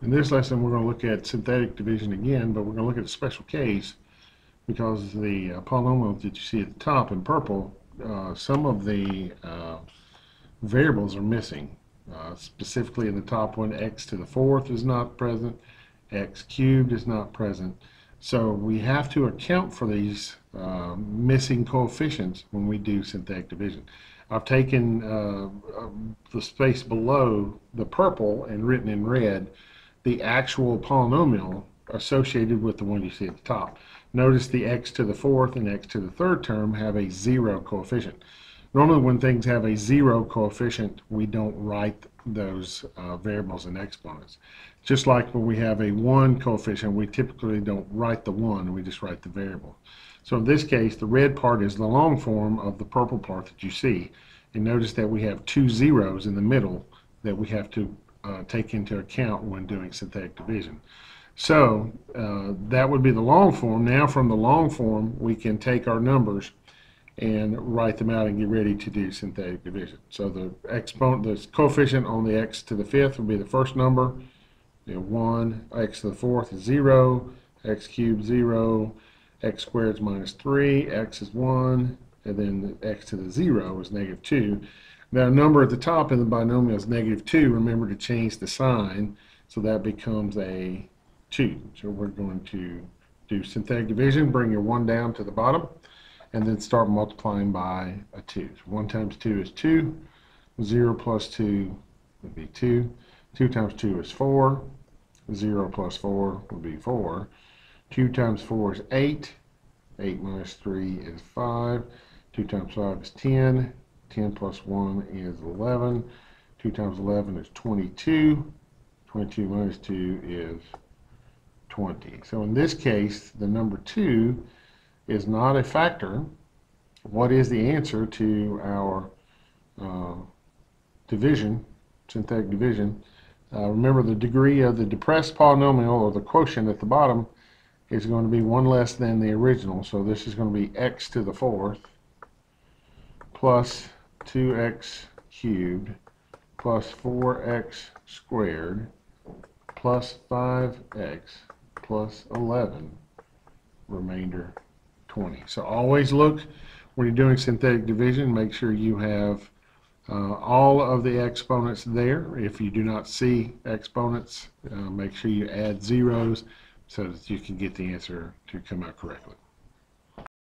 In this lesson, we're going to look at synthetic division again, but we're going to look at a special case because the polynomials that you see at the top in purple, some of the variables are missing. Specifically in the top one, x to the fourth is not present, x cubed is not present. So we have to account for these missing coefficients when we do synthetic division. I've taken the space below the purple and written in red the actual polynomial associated with the one you see at the top. Notice the x to the fourth and x to the third term have a zero coefficient. Normally when things have a zero coefficient, we don't write those variables in exponents. Just like when we have a 1 coefficient, we typically don't write the 1, we just write the variable. So in this case, the red part is the long form of the purple part that you see. And notice that we have 2 zeros in the middle that we have to take into account when doing synthetic division. So that would be the long form. Now from the long form, we can take our numbers and write them out and get ready to do synthetic division. So the coefficient on the x to the fifth would be the first number. 1, x to the fourth is 0, x cubed 0, x squared is minus 3, x is 1, and then the x to the 0 is negative 2. Now, a number at the top in the binomial is negative 2. Remember to change the sign, so that becomes a 2. So we're going to do synthetic division, bring your 1 down to the bottom, and then start multiplying by a 2. So 1 times 2 is 2. 0 plus 2 would be 2. 2 times 2 is 4. 0 plus 4 would be 4. 2 times 4 is 8. 8 minus 3 is 5. 2 times 5 is 10. 10 plus 1 is 11. 2 times 11 is 22. 22 minus 2 is 20. So in this case, the number 2 is not a factor. What is the answer to our division, synthetic division? Remember, the degree of the depressed polynomial, or the quotient at the bottom, is going to be 1 less than the original. So this is going to be x to the fourth plus 2x cubed plus 4x squared plus 5x plus 11, remainder 20. So always look when you're doing synthetic division, make sure you have all of the exponents there. If you do not see exponents, make sure you add zeros so that you can get the answer to come out correctly.